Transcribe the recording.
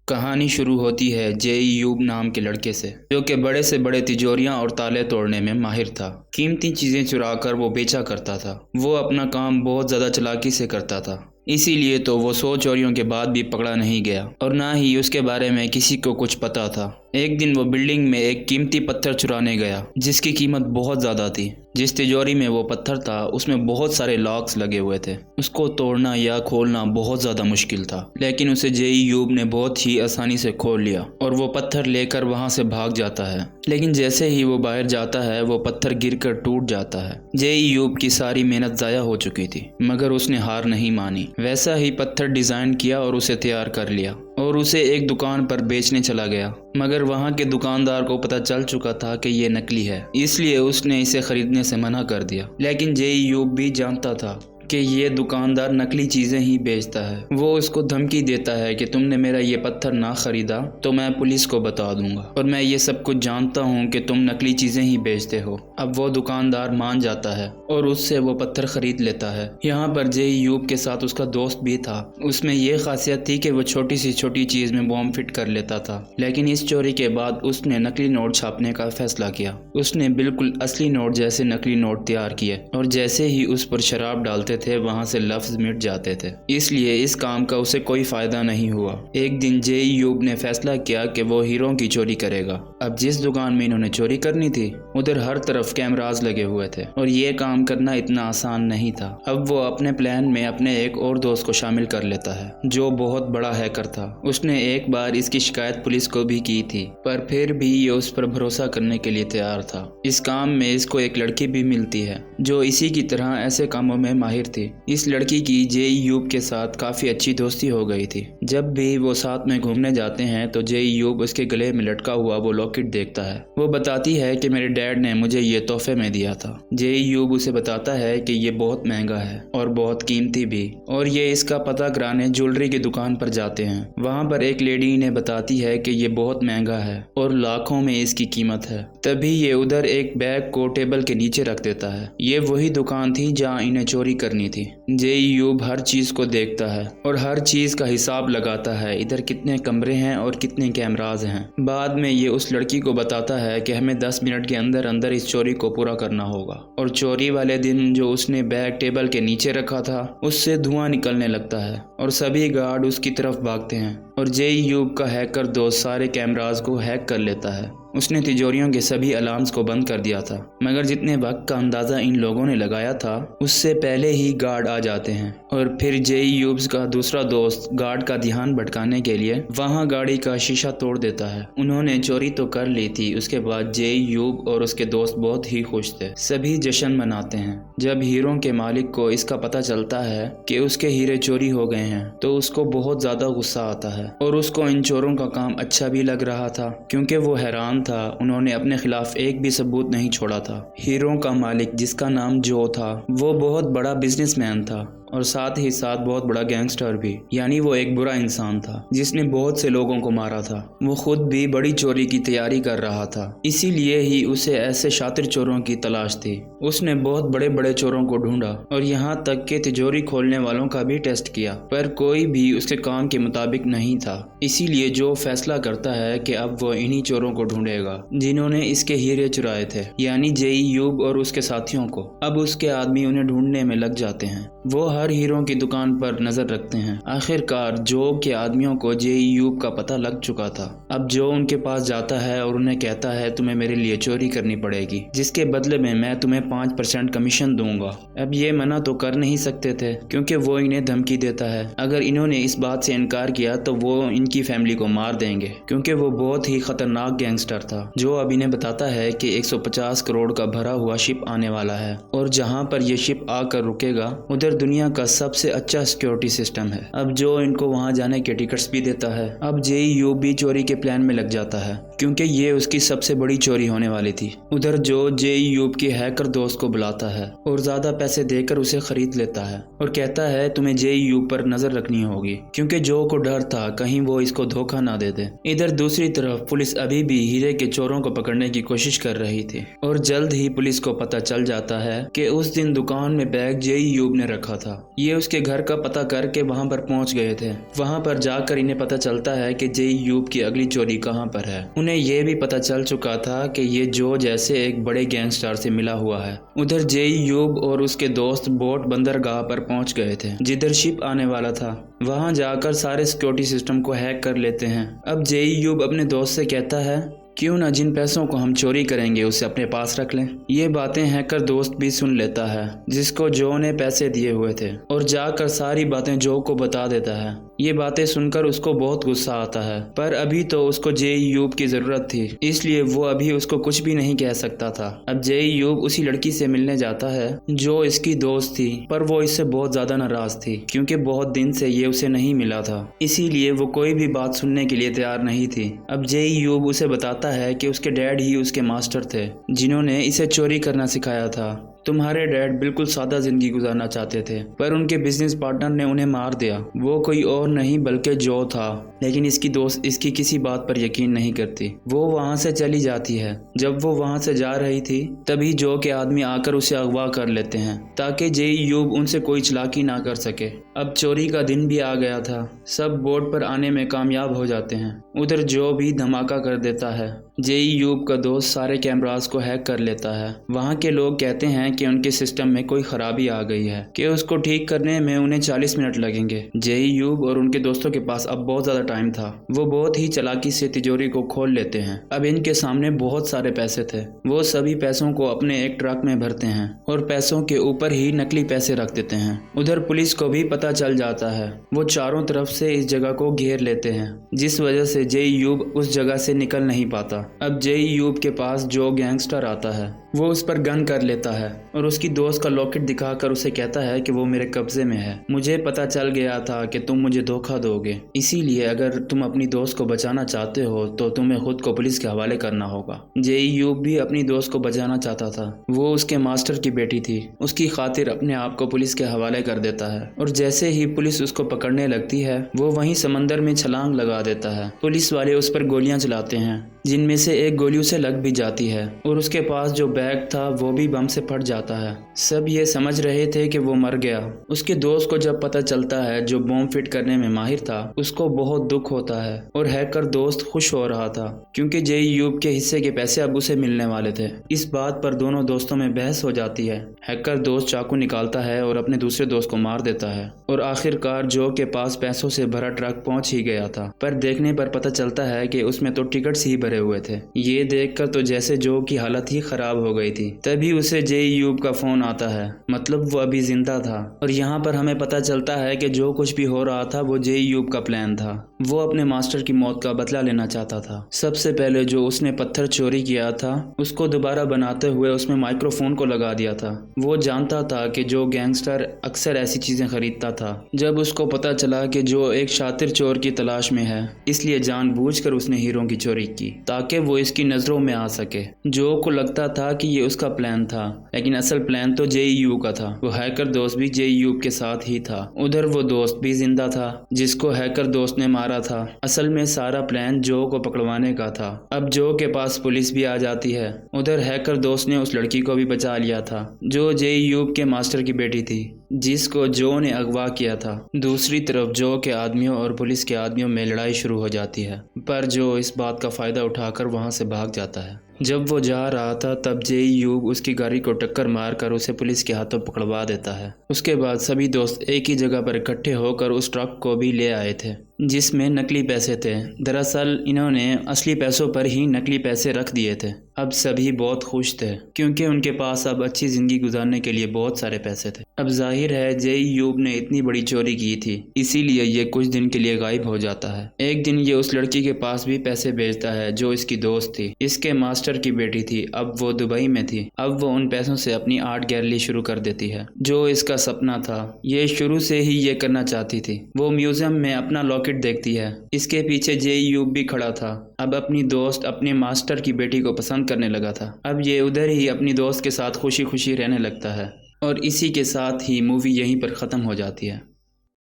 कहानी शुरू होती है जेईयूब नाम के लड़के से, जो कि बड़े से बड़े तिजोरियां और ताले तोड़ने में माहिर था। कीमती चीजें चुराकर वो बेचा करता था। वो अपना काम बहुत ज्यादा चालाकी से करता था, इसीलिए तो वो 100 चोरियों के बाद भी पकड़ा नहीं गया और ना ही उसके बारे में किसी को कुछ पता था। एक दिन वो बिल्डिंग में एक कीमती पत्थर चुराने गया, जिसकी कीमत बहुत ज़्यादा थी। जिस तिजोरी में वो पत्थर था उसमें बहुत सारे लॉक्स लगे हुए थे। उसको तोड़ना या खोलना बहुत ज़्यादा मुश्किल था, लेकिन उसे जेईयूब ने बहुत ही आसानी से खोल लिया और वो पत्थर लेकर वहाँ से भाग जाता है। लेकिन जैसे ही वो बाहर जाता है वो पत्थर गिरकर टूट जाता है। जेईयूब की सारी मेहनत ज़ाया हो चुकी थी, मगर उसने हार नहीं मानी। वैसा ही पत्थर डिज़ाइन किया और उसे तैयार कर लिया और उसे एक दुकान पर बेचने चला गया। मगर वहाँ के दुकानदार को पता चल चुका था कि ये नकली है, इसलिए उसने इसे खरीदने से मना कर दिया। लेकिन जेईयूब भी जानता था कि ये दुकानदार नकली चीज़ें ही बेचता है। वो उसको धमकी देता है कि तुमने मेरा ये पत्थर ना खरीदा तो मैं पुलिस को बता दूंगा और मैं ये सब कुछ जानता हूँ कि तुम नकली चीज़ें ही बेचते हो। अब वो दुकानदार मान जाता है और उससे वो पत्थर खरीद लेता है। यहाँ पर जेईयूब के साथ उसका दोस्त भी था। उसमें यह खासियत थी कि वो छोटी सी छोटी चीज़ में बॉम्ब फिट कर लेता था। लेकिन इस चोरी के बाद उसने नकली नोट छापने का फैसला किया। उसने बिल्कुल असली नोट जैसे नकली नोट तैयार किए और जैसे ही उस पर शराब डालते थे वहां से लफ्ज मिट जाते थे, इसलिए इस काम का उसे कोई फायदा नहीं हुआ। एक दिन जेईयूब ने फैसला किया कि वो हीरों की चोरी करेगा। अब जिस दुकान में इन्होंने चोरी करनी थी उधर हर तरफ कैमरास लगे हुए थे और ये काम करना इतना आसान नहीं था। अब वो अपने प्लान में अपने एक और दोस्त को शामिल कर लेता है, जो बहुत बड़ा हैकर था। उसने एक बार इसकी शिकायत पुलिस को भी की थी, पर फिर भी ये उस पर भरोसा करने के लिए तैयार था। इस काम में इसको एक लड़की भी मिलती है जो इसी की तरह ऐसे कामों में माहिर थी। इस लड़की की जेईयूब के साथ काफी अच्छी दोस्ती हो गई थी। जब भी वो साथ में घूमने जाते हैं तो जेईयूब उसके गले में लटका हुआ वो लॉकेट देखता है। वो बताती है कि मेरे डैड ने मुझे ये तोहफे में दिया था। जेईयूब उसे बताता है कि ये बहुत महंगा है और बहुत कीमती भी, और ये इसका पता कराने ज्वेलरी की दुकान पर जाते हैं। वहाँ पर एक लेडी इन्हें बताती है कि ये बहुत महंगा है और लाखों में इसकी कीमत है। तभी ये उधर एक बैग को टेबल के नीचे रख देता है। ये वही दुकान थी जहाँ इन्हें चोरी करनी थी। जेईयूब हर चीज को देखता है और हर चीज का हिसाब लगाता है, इधर कितने कमरे हैं और कितने कैमराज हैं। बाद में ये उस लड़की को बताता है कि हमें 10 मिनट के अंदर अंदर इस चोरी को पूरा करना होगा। और चोरी वाले दिन जो उसने बैग टेबल के नीचे रखा था उससे धुआं निकलने लगता है और सभी गार्ड उसकी तरफ भागते हैं और जेईयूब का हैकर दोस्त सारे कैमराज को हैक कर लेता है। उसने तिजोरियों के सभी अलार्म्स को बंद कर दिया था, मगर जितने वक्त का अंदाजा इन लोगों ने लगाया था उससे पहले ही गार्ड आ जाते हैं और फिर जेईयूब का दूसरा दोस्त गार्ड का ध्यान भटकाने के लिए वहां गाड़ी का शीशा तोड़ देता है। उन्होंने चोरी तो कर ली थी। उसके बाद जेईयूब और उसके दोस्त बहुत ही खुश थे। सभी जश्न मनाते हैं। जब हीरों के मालिक को इसका पता चलता है कि उसके हीरे चोरी हो गए हैं तो उसको बहुत ज्यादा गुस्सा आता है और उसको इन चोरों का काम अच्छा भी लग रहा था, क्योंकि वो हैरान था उन्होंने अपने खिलाफ एक भी सबूत नहीं छोड़ा था। हीरों का मालिक, जिसका नाम जो था, वो बहुत बड़ा बिजनेसमैन था और साथ ही साथ बहुत बड़ा गैंगस्टर भी। यानी वो एक बुरा इंसान था जिसने बहुत से लोगों को मारा था। वो खुद भी बड़ी चोरी की तैयारी कर रहा था, इसीलिए ही उसे ऐसे शातिर चोरों की तलाश थी। उसने बहुत बड़े बड़े चोरों को ढूंढा और यहाँ तक कि तिजोरी खोलने वालों का भी टेस्ट किया, पर कोई भी उसके काम के मुताबिक नहीं था। इसीलिए जो फैसला करता है कि अब वो इन्हीं चोरों को ढूंढेगा जिन्होंने इसके हीरे चुराए थे, यानी जेईयूब और उसके साथियों को। अब उसके आदमी उन्हें ढूंढने में लग जाते हैं। वो हर हीरो की दुकान पर नजर रखते हैं। आखिरकार जो के आदमियों को जेईयूब का पता लग चुका था। अब जो उनके पास जाता है और उन्हें कहता है तुम्हें मेरे लिए चोरी करनी पड़ेगी, जिसके बदले में मैं तुम्हें 5% कमीशन दूंगा। अब ये मना तो कर नहीं सकते थे क्योंकि वो इन्हें धमकी देता है। अगर इन्होंने इस बात से इनकार किया तो वो इनकी फैमिली को मार देंगे, क्योंकि वो बहुत ही खतरनाक गैंगस्टर था। जो अब इन्हें बताता है कि 150 करोड़ का भरा हुआ शिप आने वाला है और जहाँ पर यह शिप आकर रुकेगा उधर दुनिया का सबसे अच्छा सिक्योरिटी सिस्टम है। अब जो इनको वहां जाने के टिकट्स भी देता है। अब जेईयूब भी चोरी के प्लान में लग जाता है क्योंकि ये उसकी सबसे बड़ी चोरी होने वाली थी। उधर जो जेईयूब के हैकर दोस्त को बुलाता है और ज्यादा पैसे देकर उसे खरीद लेता है और कहता है तुम्हें जेईयूब पर नजर रखनी होगी, क्योंकि जो को डर था कहीं वो इसको धोखा ना दे दे। इधर दूसरी तरफ पुलिस अभी भी हीरे के चोरों को पकड़ने की कोशिश कर रही थी और जल्द ही पुलिस को पता चल जाता है कि उस दिन दुकान में बैग जेईयूब ने रखा था ये उसके घर का पता करके वहाँ पर पहुँच गए थे। वहाँ पर जाकर इन्हें पता चलता है कि जे यूब की अगली चोरी कहाँ पर है। उन्हें यह भी पता चल चुका था कि ये जो जैसे एक बड़े गैंगस्टर से मिला हुआ है। उधर जे यूब और उसके दोस्त बोट बंदरगाह पर पहुँच गए थे जिधर शिप आने वाला था। वहाँ जाकर सारे सिक्योरिटी सिस्टम को हैक कर लेते हैं। अब जे यूब अपने दोस्त से कहता है क्यों ना जिन पैसों को हम चोरी करेंगे उसे अपने पास रख लें। ये बातें हैकर दोस्त भी सुन लेता है जिसको जो ने पैसे दिए हुए थे और जाकर सारी बातें जो को बता देता है। ये बातें सुनकर उसको बहुत गुस्सा आता है, पर अभी तो उसको जे यूब की जरूरत थी, इसलिए वो अभी उसको कुछ भी नहीं कह सकता था। अब जे यूब उसी लड़की से मिलने जाता है जो इसकी दोस्त थी, पर वो इससे बहुत ज्यादा नाराज थी क्योंकि बहुत दिन से ये उसे नहीं मिला था, इसीलिए वो कोई भी बात सुनने के लिए तैयार नहीं थी। अब जे यूब उसे बताता है कि उसके डैड ही उसके मास्टर थे जिन्होंने इसे चोरी करना सिखाया था। तुम्हारे डैड बिल्कुल सादा जिंदगी गुजारना चाहते थे, पर उनके बिजनेस पार्टनर ने उन्हें मार दिया। वो कोई और नहीं बल्कि जो था, लेकिन इसकी दोस्त इसकी किसी बात पर यकीन नहीं करती। वो वहाँ से चली जाती है। जब वो वहाँ से जा रही थी तभी जो के आदमी आकर उसे अगवा कर लेते हैं ताकि जे यूब उनसे कोई चालाकी ना कर सके। अब चोरी का दिन भी आ गया था। सब बोट पर आने में कामयाब हो जाते हैं। उधर जो भी धमाका कर देता है। जे यूब का दोस्त सारे कैमरास को हैक कर लेता है। वहाँ के लोग कहते हैं कि उनके सिस्टम में कोई खराबी आ गई है कि उसको ठीक करने में उन्हें 40 मिनट लगेंगे। जे यूब और उनके दोस्तों के पास अब बहुत ज्यादा टाइम था। वो बहुत ही चालाकी से तिजोरी को खोल लेते हैं। अब इनके सामने बहुत सारे पैसे थे। वो सभी पैसों को अपने एक ट्रक में भरते हैं और पैसों के ऊपर ही नकली पैसे रख देते हैं। उधर पुलिस को भी पता चल जाता है। वो चारों तरफ से इस जगह को घेर लेते हैं जिस वजह से जे यूब उस जगह से निकल नहीं पाता। अब जे यूब के पास जो गैंगस्टर आता है वो उस पर गन कर लेता है और उसकी दोस्त का लॉकेट दिखाकर उसे कहता है कि वो मेरे कब्जे में है। मुझे पता चल गया था कि तुम मुझे धोखा दोगे, इसीलिए अगर तुम अपनी दोस्त को बचाना चाहते हो तो तुम्हें खुद को पुलिस के हवाले करना होगा। जे यूब भी अपनी दोस्त को बचाना चाहता था। वो उसके मास्टर की बेटी थी, उसकी खातिर अपने आप को पुलिस के हवाले कर देता है और जैसे ही पुलिस उसको पकड़ने लगती है वो वहीं समंदर में छलांग लगा देता है। पुलिस वाले उस पर गोलियां चलाते हैं जिनमें से एक गोली उसे लग भी जाती है और उसके पास जो बैग था वो भी बम से फट जाता है। सब ये समझ रहे थे कि वो मर गया। उसके दोस्त को जब पता चलता है जो बम फिट करने में माहिर था उसको बहुत दुख होता है और हैकर दोस्त खुश हो रहा था क्योंकि जे यूब के हिस्से के पैसे अब उसे मिलने वाले थे। इस बात पर दोनों दोस्तों में बहस हो जाती है। हैकर दोस्त चाकू निकालता है और अपने दूसरे दोस्त को मार देता है और आखिरकार जो के पास पैसों से भरा ट्रक पहुंच ही गया था, पर देखने पर पता चलता है कि उसमें तो टिकट्स ही भरे हुए थे। ये देखकर तो जैसे जो की हालत ही खराब हो गई थी। तभी उसे जे यूब का फोन आता है, मतलब वो अभी जिंदा था और यहाँ पर हमें पता चलता है कि जो कुछ भी हो रहा था वो जे यूब का प्लान था। वो अपने मास्टर की मौत का बदला लेना चाहता था। सबसे पहले जो उसने पत्थर चोरी किया था उसको दोबारा बनाते हुए उसमें माइक्रोफोन को लगा दिया था। वो जानता था कि जो गैंगस्टर अक्सर ऐसी चीजें खरीदता था। जब उसको पता चला कि जो एक शातिर चोर की तलाश में है, इसलिए जानबूझकर उसने हीरो की चोरी की ताकि वो इसकी नजरों में आ सके। जो को लगता था कि ये उसका प्लान था, लेकिन असल प्लान तो जे यूब का था। वो हैकर दोस्त भी जे यूब के साथ ही था। उधर वो दोस्त भी जिंदा था जिसको हैकर दोस्त ने मारा था। असल में सारा प्लान जो को पकड़वाने का था। अब जो के पास पुलिस भी आ जाती है। उधर हैकर दोस्त ने उस लड़की को भी बचा लिया था जो जे यूब के मास्टर की बेटी थी जिसको जो ने अगवा किया था। दूसरी तरफ जो के आदमियों और पुलिस के आदमियों में लड़ाई शुरू हो जाती है, पर जो इस बात का फायदा उठाकर वहां से भाग जाता है। जब वो जा रहा था तब जे यूब उसकी गाड़ी को टक्कर मारकर उसे पुलिस के हाथों पकड़वा देता है। उसके बाद सभी दोस्त एक ही जगह पर इकट्ठे होकर उस ट्रक को भी ले आए थे जिसमें नकली पैसे थे। दरअसल इन्होंने असली पैसों पर ही नकली पैसे रख दिए थे। अब सभी बहुत खुश थे क्योंकि उनके पास अब अच्छी जिंदगी गुजारने के लिए बहुत सारे पैसे थे। अब जाहिर है जे यूब ने इतनी बड़ी चोरी की थी, इसीलिए ये कुछ दिन के लिए गायब हो जाता है। एक दिन ये उस लड़की के पास भी पैसे भेजता है जो इसकी दोस्त थी, इसके मास्टर की बेटी थी। अब वो दुबई में थी। अब वो उन पैसों से अपनी आर्ट गैलरी शुरू कर देती है जो इसका सपना था। ये शुरू से ही ये करना चाहती थी। वो म्यूजियम में अपना लॉकेट देखती है। इसके पीछे जे यूब भी खड़ा था। अब अपनी दोस्त अपने मास्टर की बेटी को पसंद करने लगा था। अब ये उधर ही अपनी दोस्त के साथ खुशी खुशी रहने लगता है और इसी के साथ ही मूवी यहीं पर ख़त्म हो जाती है।